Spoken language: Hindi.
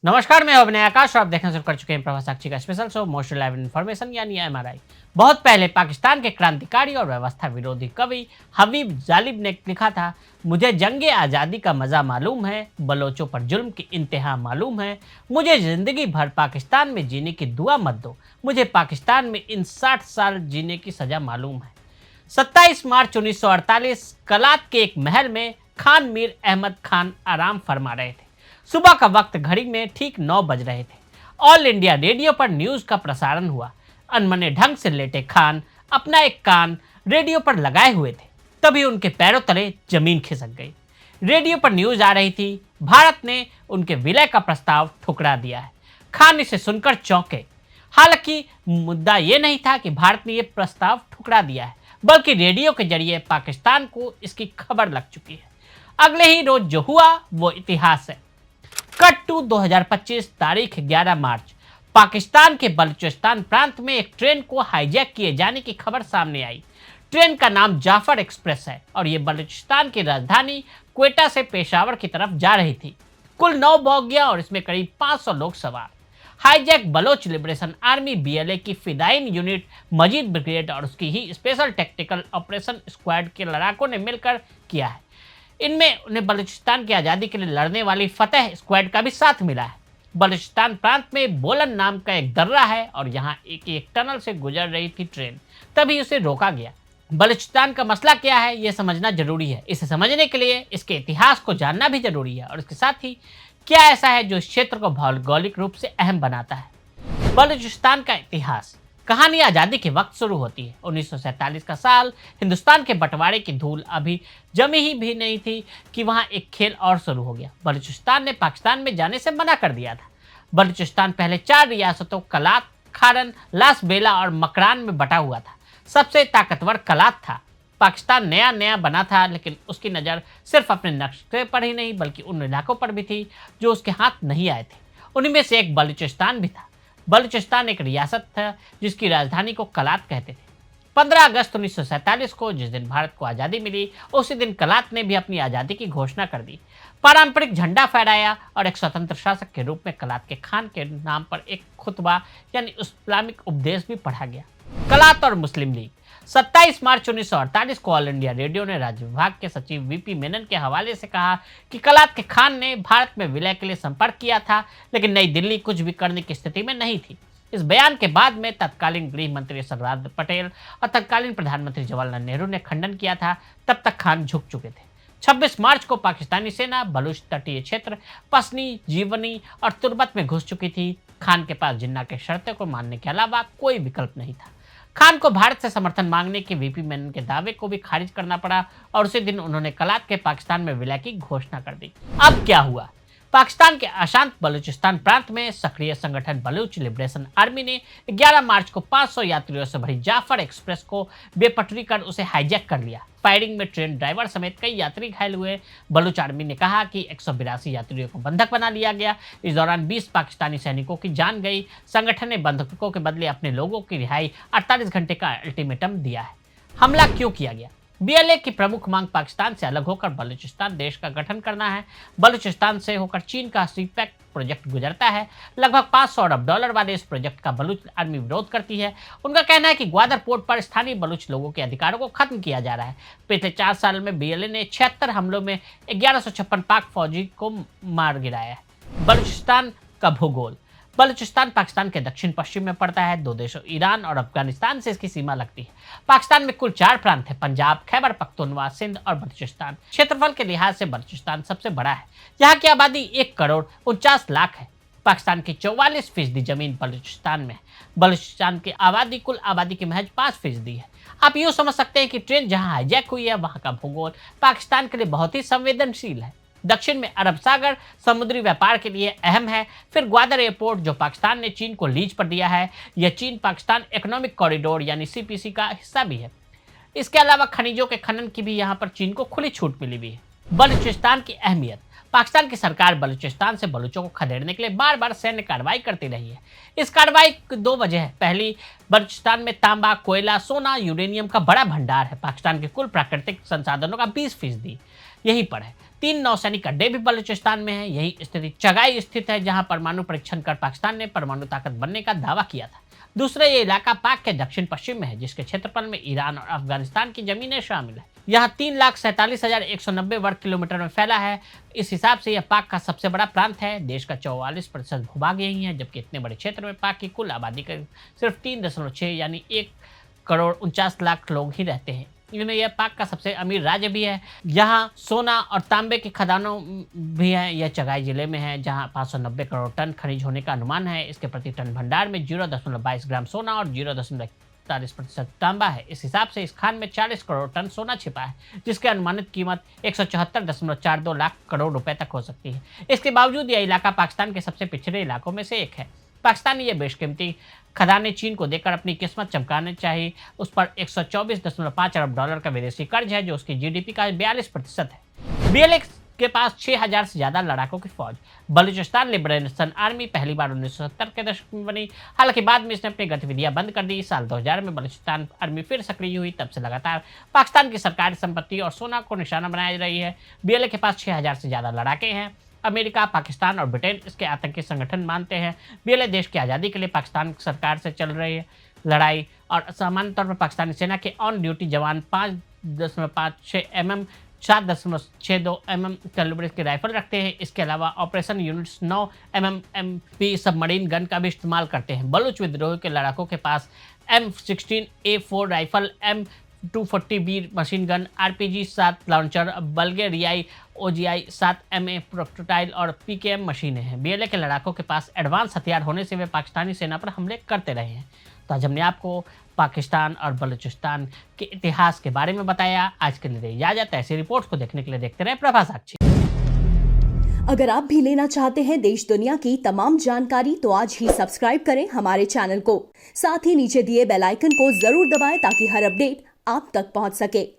नमस्कार, मैं अभिनय आकाश और आप देखना शुरू कर चुके हैं प्रभा साक्षी का special show most live information यानी एमआरआई। बहुत पहले पाकिस्तान के क्रांतिकारी और व्यवस्था विरोधी कवि हबीब जालिब ने लिखा था, मुझे जंगे आज़ादी का मज़ा मालूम है, बलोचों पर जुल्म की इंतहा मालूम है। मुझे ज़िंदगी भर पाकिस्तान में जीने की दुआ मत दो, मुझे पाकिस्तान में इन 60 साल जीने की सज़ा मालूम है। 27 मार्च 1948 कलात के एक महल में खान मीर अहमद खान आराम फरमा रहे थे। सुबह का वक्त घड़ी में ठीक 9 बज रहे थे। ऑल इंडिया रेडियो पर न्यूज़ का प्रसारण हुआ। अनमने ढंग से लेटे खान अपना एक कान रेडियो पर लगाए हुए थे। तभी उनके पैरों तले जमीन खिसक गई। रेडियो पर न्यूज़ आ रही थी, भारत ने उनके विलय का प्रस्ताव ठुकरा दिया है। खान इसे सुनकर चौंके। हालांकि मुद्दा ये नहीं था कि भारत ने यह प्रस्ताव ठुकरा दिया है, बल्कि रेडियो के जरिए पाकिस्तान को इसकी खबर लग चुकी है। अगले ही रोज जो हुआ वो इतिहास है। कट टू 2025 तारीख 11 मार्च पाकिस्तान के बलूचिस्तान प्रांत में एक ट्रेन को हाईजैक किए जाने की खबर सामने आई। ट्रेन का नाम जाफर एक्सप्रेस है और ये बलूचिस्तान की राजधानी क्वेटा से पेशावर की तरफ जा रही थी। कुल 9 बोगियां और इसमें करीब 500 लोग सवार। Hijack Baloch liberation army BLA की फिदाइन यूनिट मजीद ब्रिगेड और उसकी ही स्पेशल टेक्टिकल ऑपरेशन स्क्वाड के लड़ाकों ने मिलकर किया है। इनमें उन्हें बलूचिस्तान की आज़ादी के लिए लड़ने वाली फतेह स्क्वाड का भी साथ मिला है। बलूचिस्तान प्रांत में बोलन नाम का एक दर्रा है और यहाँ एक टनल से गुजर रही थी ट्रेन, तभी उसे रोका गया। बलूचिस्तान का मसला क्या है यह समझना जरूरी है। इसे समझने के लिए इसके इतिहास को जानना भी जरूरी है और इसके साथ ही क्या ऐसा है जो इस क्षेत्र को भौगोलिक रूप से अहम बनाता है। बलूचिस्तान का इतिहास कहानी आज़ादी के वक्त शुरू होती है। 1947 का साल, हिंदुस्तान के बंटवारे की धूल अभी जमी ही भी नहीं थी कि वहाँ एक खेल और शुरू हो गया। बलूचिस्तान ने पाकिस्तान में जाने से मना कर दिया था। बलूचिस्तान पहले 4 रियासतों कलात, खारन, लास बेला और मकरान में बटा हुआ था। सबसे ताकतवर कलात था। पाकिस्तान नया नया बना था, लेकिन उसकी नज़र सिर्फ अपने नक्शे पर ही नहीं बल्कि उन इलाकों पर भी थी जो उसके हाथ नहीं आए थे। उन्हीं में से एक बलूचिस्तान भी था। बलूचिस्तान एक रियासत था जिसकी राजधानी को कलात कहते थे। 15 अगस्त 1947 को जिस दिन भारत को आज़ादी मिली, उसी दिन कलात ने भी अपनी आज़ादी की घोषणा कर दी। पारंपरिक झंडा फहराया और एक स्वतंत्र शासक के रूप में कलात के खान के नाम पर एक खुतबा यानी इस्लामिक उपदेश भी पढ़ा गया। कलात और मुस्लिम लीग 27 मार्च 1948 को ऑल इंडिया रेडियो ने राज्य विभाग के सचिव वीपी मेनन के हवाले से कहा कि कलात के खान ने भारत में विलय के लिए संपर्क किया था, लेकिन नई दिल्ली कुछ भी करने की स्थिति में नहीं थी। इस बयान के बाद में तत्कालीन गृह मंत्री सरदार पटेल और तत्कालीन प्रधानमंत्री जवाहरलाल नेहरू ने खंडन किया था। तब तक खान झुक चुके थे। 26 मार्च को पाकिस्तानी सेना बलूच तटीय क्षेत्र पसनी, जीवनी और तुर्बत में घुस चुकी थी। खान के पास जिन्ना के शर्तों को मानने के अलावा कोई विकल्प नहीं था। खान को भारत से समर्थन मांगने के वीपी मेनन के दावे को भी खारिज करना पड़ा और उसी दिन उन्होंने कलात के पाकिस्तान में विलय की घोषणा कर दी। अब क्या हुआ? पाकिस्तान के अशांत बलूचिस्तान प्रांत में सक्रिय संगठन बलूच लिबरेशन आर्मी ने 11 मार्च को 500 यात्रियों से भरी जाफर एक्सप्रेस को बेपटरी कर उसे हाईजैक कर लिया। फायरिंग में ट्रेन ड्राइवर समेत कई यात्री घायल हुए। बलूच आर्मी ने कहा कि 182 यात्रियों को बंधक बना लिया गया। इस दौरान 20 पाकिस्तानी सैनिकों की जान गई। संगठन ने बंधकों के बदले अपने लोगों की रिहाई 48 घंटे का अल्टीमेटम दिया है। हमला क्यों किया गया? बीएलए की प्रमुख मांग पाकिस्तान से अलग होकर बलूचिस्तान देश का गठन करना है। बलूचिस्तान से होकर चीन का सीपैक प्रोजेक्ट गुजरता है। लगभग 500 अरब डॉलर वाले इस प्रोजेक्ट का बलूच आर्मी विरोध करती है। उनका कहना है कि ग्वादर पोर्ट पर स्थानीय बलूच लोगों के अधिकारों को खत्म किया जा रहा है। पिछले 4 साल में बीएलए ने 76 हमलों में 1156 पाक फौजी को मार गिराया है। बलूचिस्तान का भूगोल बलूचिस्तान पाकिस्तान के दक्षिण पश्चिम में पड़ता है। 2 देशों ईरान और अफगानिस्तान से इसकी सीमा लगती है। पाकिस्तान में कुल 4 प्रांत हैं, पंजाब, खैबर पख्तूनख्वा, सिंध और बलूचिस्तान। क्षेत्रफल के लिहाज से बलूचिस्तान सबसे बड़ा है। यहाँ की आबादी 1 करोड़ 49 लाख है। पाकिस्तान की 44% जमीन बलूचिस्तान में है। बलूचिस्तान की आबादी कुल आबादी की महज 5% है। आप यूँ समझ सकते हैं कि ट्रेन जहाँ हाईजैक हुई है वहाँ का भूगोल पाकिस्तान के लिए बहुत ही संवेदनशील है। दक्षिण में अरब सागर समुद्री व्यापार के लिए अहम है। फिर ग्वादर एयरपोर्ट जो पाकिस्तान ने चीन को लीज पर दिया है, यह चीन पाकिस्तान इकोनॉमिक कॉरिडोर यानी सीपीसी का हिस्सा भी है। इसके अलावा खनिजों के खनन की भी यहाँ पर चीन को खुली छूट मिली हुई है। बलूचिस्तान की अहमियत पाकिस्तान की सरकार बलूचिस्तान से बलूचों को खदेड़ने के लिए बार बार सैन्य कार्रवाई करती रही है। इस कार्रवाई की दो वजह है। पहली, बलूचिस्तान में तांबा, कोयला, सोना, यूरेनियम का बड़ा भंडार है। पाकिस्तान के कुल प्राकृतिक संसाधनों का 20% यहीं पर है। 3 नौसैनिक अड्डे भी बलूचिस्तान में है। यही स्थिति चगाई स्थित है, जहां परमाणु परीक्षण कर पाकिस्तान ने परमाणु ताकत बनने का दावा किया था। दूसरा, ये इलाका पाक के दक्षिण पश्चिम में है, जिसके क्षेत्रफल में ईरान और अफगानिस्तान की जमीनें शामिल है। यहाँ 3,47,190 वर्ग किलोमीटर में फैला है। इस हिसाब से यह पाक का सबसे बड़ा प्रांत है। देश का 44% भूभाग यही है, जबकि इतने बड़े क्षेत्र में पाक की कुल आबादी का सिर्फ 3.6 यानी 1,49,00,000 लोग ही रहते हैं। इनमें यह पाक का सबसे अमीर राज्य भी है। यहाँ सोना और तांबे के खदानों भी हैं। यह चगाई जिले में है, जहाँ 590 करोड़ टन खनिज होने का अनुमान है। इसके प्रति टन भंडार में 0.22 ग्राम सोना और 0.41% तांबा है। इस हिसाब से इस खान में 40 करोड़ टन सोना छिपा है, जिसकी अनुमानित कीमत 174.42 लाख करोड़ रुपए तक हो सकती है। इसके बावजूद यह इलाका पाकिस्तान के सबसे पिछड़े इलाकों में से एक है। पाकिस्तान ने यह बेशकीमती खदानें चीन को देकर अपनी किस्मत चमकाने चाहिए। उस पर 124.5 अरब डॉलर का विदेशी कर्ज है, जो उसकी जीडीपी का 42% है। BLA के पास 6,000 से ज्यादा लड़ाकों की फौज। बलूचिस्तान लिबरेशन आर्मी पहली बार 1970 के दशक में बनी। हालांकि बाद में इसने अपनी गतिविधियां बंद कर दी। साल 2000 में बलूचिस्तान आर्मी फिर सक्रिय हुई। तब से लगातार पाकिस्तान की सरकारी संपत्ति और सोना को निशाना बनाई रही है। BLA के पास 6,000 से ज्यादा लड़ाके हैं। अमेरिका, पाकिस्तान और ब्रिटेन इसके आतंकी संगठन मानते हैं। BLA देश की आज़ादी के लिए पाकिस्तान सरकार से चल रही है लड़ाई, और सामान्य तौर पर पाकिस्तानी सेना के ऑन ड्यूटी जवान 5.56 mm 7.62 mm कैलिबर की राइफल रखते हैं। इसके अलावा operation units 9 mm MP submarine gun का भी इस्तेमाल करते हैं। बलूच विद्रोह के लड़ाकों के पास M16A4 rifle, M240B machine gun, RPG 7 launcher, बल्गेरियाई OGI 7 MA प्रोटोटाइल और PKM मशीनें हैं। BLA के लड़ाकों के पास एडवांस हथियार होने से वे पाकिस्तानी सेना पर हमले करते रहे हैं। तो आज हमने आपको पाकिस्तान और बलूचिस्तान के इतिहास के बारे में बताया। आज के लिए इजाजत। ऐसी रिपोर्ट्स को देखने के लिए देखते रहे प्रभा साक्षी। अगर आप भी लेना चाहते हैं देश दुनिया की तमाम जानकारी, तो आज ही सब्सक्राइब करें हमारे चैनल को। साथ ही नीचे दिए बेल आइकन को जरूर दबाएं, ताकि हर अपडेट आप तक पहुंच सके।